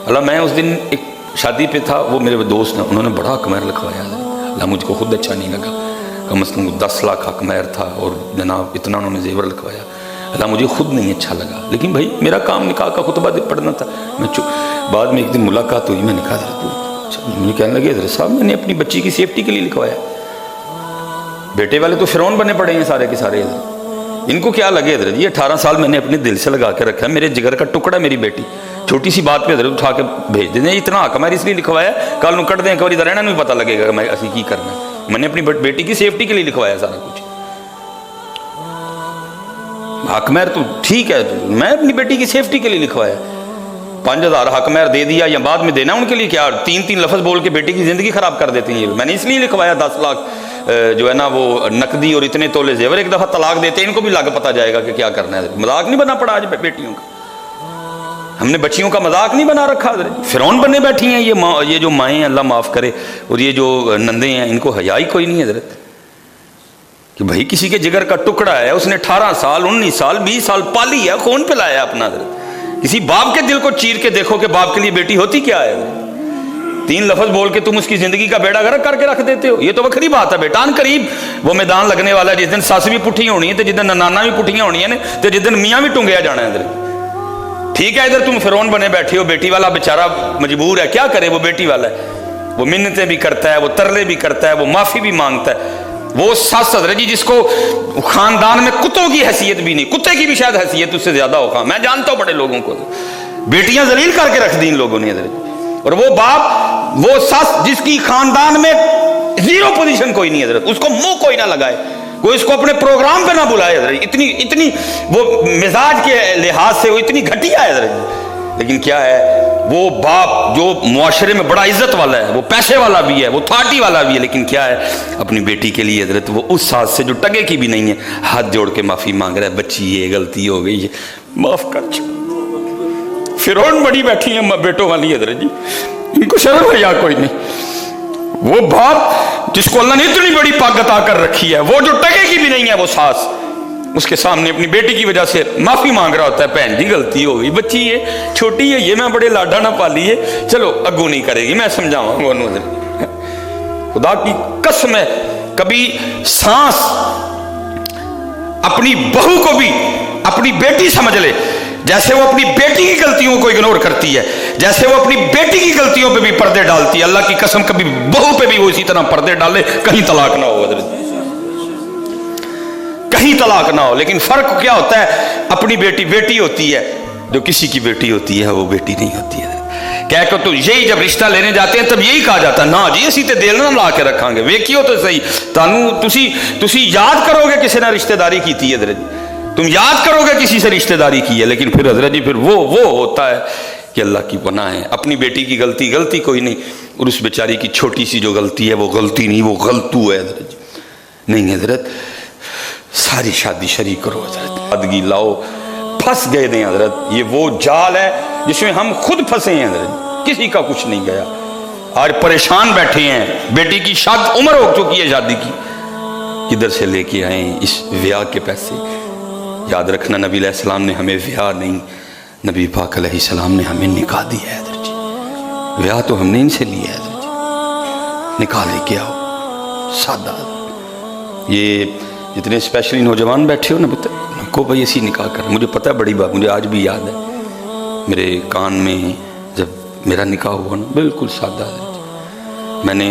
اللہ میں اس دن ایک شادی پہ تھا، وہ میرے دوست نے، انہوں نے بڑا حق مہر لکھوایا، اللہ مجھ کو خود اچھا نہیں لگا، کم از کم 10 لاکھ حق مہر تھا اور جناب اتنا انہوں نے زیور لکھوایا، اللہ مجھے خود نہیں اچھا لگا، لیکن بھائی میرا کام نکاح کا خطبہ پڑھنا تھا، میں بعد میں ایک دن ملاقات ہوئی، میں نے کہا مجھے کہنے لگے حضرت صاحب میں نے اپنی بچی کی سیفٹی کے لیے لکھوایا، بیٹے والے تو فرعون بنے پڑے ہیں سارے کے سارے، ان کو کیا لگے حضرت، یہ 18 سال میں نے اپنے دل سے لگا کے رکھا ہے، میرے جگر کا ٹکڑا میری بیٹی، چھوٹی سی بات پہ حضرت اٹھا کے بھیج دیں، اتنا حق مہر اس لیے لکھوایا، کل نو کٹ دیں ایک بار ادھر رہنا نہیں پتہ لگے گا میں اسی کی کرنا ہے، میں نے اپنی بیٹی کی سیفٹی کے لیے لکھوایا سارا کچھ، حق مہر تو ٹھیک ہے، میں اپنی بیٹی کی سیفٹی کے لیے لکھوایا، 5000 حق مہر دے دیا یا بعد میں دینا ان کے لیے کیا، 3 لفظ بول کے بیٹی کی زندگی خراب کر دیتی ہیں، میں نے اس لیے لکھوایا 10 لاکھ جو ہے نا وہ نقدی اور اتنے تولے زیور، ایک دفعہ طلاق دیتے ان کو بھی لگ پتہ جائے گا کہ کیا کرنا ہے، مذاق نہیں بنا پڑا آج بیٹیوں کا، ہم نے بچیوں کا مذاق نہیں بنا رکھا، فرعون بننے بیٹھی ہیں یہ جو مائیں اللہ معاف کرے، اور یہ جو نندے ہیں ان کو حیا ہی کوئی نہیں حضرت، کہ بھائی کسی کے جگر کا ٹکڑا ہے، اس نے 18 سال 19 سال 20 سال پالی ہے، خون پلایا اپنا حضرت، کسی باپ کے دل کو چیر کے دیکھو کہ باپ کے لیے بیٹی ہوتی کیا ہے، 3 لفظ بول کے تم اس کی زندگی کا بیڑا غرق کر کے رکھ دیتے ہو، یہ تو وکری بات ہے بیٹا، ان قریب وہ میدان لگنے والا ہے جس دن ساس بھی پٹھیاں ہونی ہے تو جس دن نانا بھی پٹھیاں ہونی ہیں تو جس دن میاں بھی ٹنگیا جانا ہے ادھر، ٹھیک ہے ادھر تم فرعون بنے بیٹھے ہو، بیٹی والا بیچارہ مجبور ہے، کیا کرے، وہ بیٹی والا ہے، وہ منتیں بھی کرتا ہے، وہ ترلے بھی کرتا ہے، وہ معافی بھی مانگتا ہے، وہ ساس حضرت جی جس کو خاندان میں کتوں کی حیثیت بھی نہیں، کتے کی بھی شاید حیثیت اس سے زیادہ ہوگا، میں جانتا ہوں بڑے لوگوں کو، بیٹیاں ذلیل کر کے رکھ دی ان لوگوں نے حضرت، اور وہ باپ وہ ساس جس کی خاندان میں 0 پوزیشن کوئی نہیں حضرت، اس کو منہ کوئی نہ لگائے، کوئی اس کو اپنے پروگرام پہ نہ بلائے حضرت، اتنی وہ مزاج کے لحاظ سے وہ اتنی گھٹیا ہے حضرت، لیکن کیا ہے وہ باپ جو معاشرے میں بڑا عزت والا ہے، وہ پیسے والا بھی ہے، وہ تھارٹی والا بھی ہے، لیکن کیا ہے اپنی بیٹی کے لیے حضرت وہ اس ساس سے جو ٹگے کی بھی نہیں ہے ہاتھ جوڑ کے معافی مانگ رہا ہے، بچی یہ غلطی ہو گئی ہے معاف کر چھوڑ، فرعون بڑی بیٹھی ہیں بیٹوں والی حضرت جی، ان کو شرم حیا کوئی نہیں، وہ باپ جس کو اللہ نے اتنی بڑی پاک عطا کر رکھی ہے، وہ جو ٹگے کی بھی نہیں ہے وہ ساس، اس کے سامنے اپنی بیٹی کی وجہ سے معافی مانگ رہا ہوتا ہے، بہن جی غلطی ہو گئی، بچی ہے چھوٹی ہے، یہ میں بڑے لاڈا نہ پالی ہے، چلو اگو نہیں کرے گی، میں سمجھاؤں گا انہوں نے، خدا کی قسم ہے کبھی سانس اپنی بہو کو بھی اپنی بیٹی سمجھ لے، جیسے وہ اپنی بیٹی کی غلطیوں کو اگنور کرتی ہے، جیسے وہ اپنی بیٹی کی غلطیوں پہ بھی پردے ڈالتی ہے، اللہ کی قسم کبھی بہو پہ بھی وہ اسی طرح پردے ڈالے، کہیں طلاق نہ ہو حضرت، کہیں طلاق نہ ہو، لیکن فرق کیا ہوتا ہے، اپنی بیٹی بیٹی ہوتی ہے، جو کسی کی بیٹی ہوتی ہے وہ بیٹی نہیں ہوتی ہے، کہہ کہ تو یہی جب رشتہ لینے جاتے ہیں تب یہی کہا جاتا ہے، نا جی اسی تے دل نہ لا کے رکھاں گے، ویکھیو تو صحیح، تسی یاد کرو گے کسی نے رشتہ داری کی تھی حضرت، تم یاد کرو گے کسی سے رشتہ داری کی ہے، لیکن پھر حضرت جی پھر وہ ہوتا ہے کہ اللہ کی پناہ ہے، اپنی بیٹی کی غلطی کوئی نہیں، اور اس بیچاری کی چھوٹی سی جو غلطی ہے وہ غلطی نہیں، وہ غلطو ہے حضرت جی، نہیں حضرت ساری شادی شریک کرو حضرت، ادگی لاؤ، پھنس گئے دیں حضرت، یہ وہ جال ہے جس میں ہم خود پھنسے ہیں حضرت، کسی کا کچھ نہیں گیا، آج پریشان بیٹھے ہیں، بیٹی کی عمر ہو چکی ہے شادی کی، کدھر سے لے کے آئیں اس ویاہ کے پیسے، یاد رکھنا نبی علیہ السلام نے ہمیں ویاہ نہیں، نبی پاک علیہ السلام نے ہمیں نکاح دیا ہے حضرت جی، ویاہ تو ہم نے ان سے لیا ہے حضرت جی، نکاح لے کے آؤ سادہ، یہ جتنے اسپیشلی نوجوان بیٹھے ہو نا کو بھائی اسی نکاح کر، مجھے پتہ ہے بڑی بات، مجھے آج بھی یاد ہے میرے کان میں جب میرا نکاح ہوا نا بالکل سادہ ہے، میں نے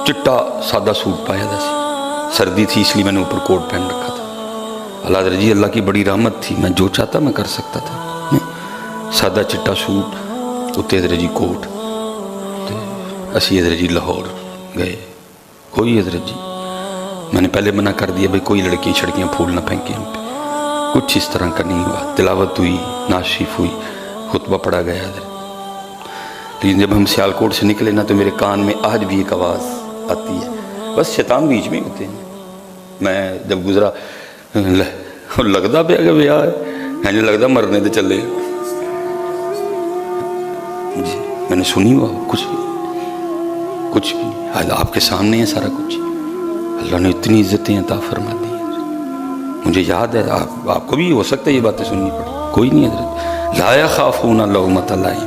چٹا سادہ سوٹ پایا تھا، سردی تھی اس لیے میں نے اوپر کوٹ پہن رکھا تھا، اللہ حضرت جی اللہ کی بڑی رحمت تھی، میں جو چاہتا میں کر سکتا تھا، سادہ چٹا سوٹ اتنے حضرت جی کوٹ، اسی حضرت جی لاہور گئے، کوئی حضرت جی میں نے پہلے منع کر دیا بھائی کوئی لڑکیاں چھڑکیاں پھول نہ پھینکیں ہم پہ، کچھ اس طرح کا نہیں ہوا، تلاوت ہوئی، نعت شریف ہوئی، خطبہ پڑھا گیا حضرت، لیکن جب ہم سیالکوٹ سے نکلے نا تو میرے کان میں آج بھی ایک آواز آتی ہے، بس شیطان بیچ میں ہوتے ہیں، میں جب گزرا لگتا پہ کہ بیاہ ہے جو لگتا مرنے دے چلے جی، میں نے سنی ہوا کچھ بھی آپ کے سامنے ہے سارا کچھ، اللہ نے اتنی عزتیں عطا فرما دی، مجھے یاد ہے آپ کو بھی ہو سکتا ہے یہ باتیں سننی پڑی، کوئی نہیں حضرت، لا یخافون لومۃ لائم،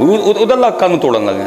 ਉਹਦਾ ਲੱਕਾਂ ਨੂੰ ਤੋੜਨ ਲੱਗਾ।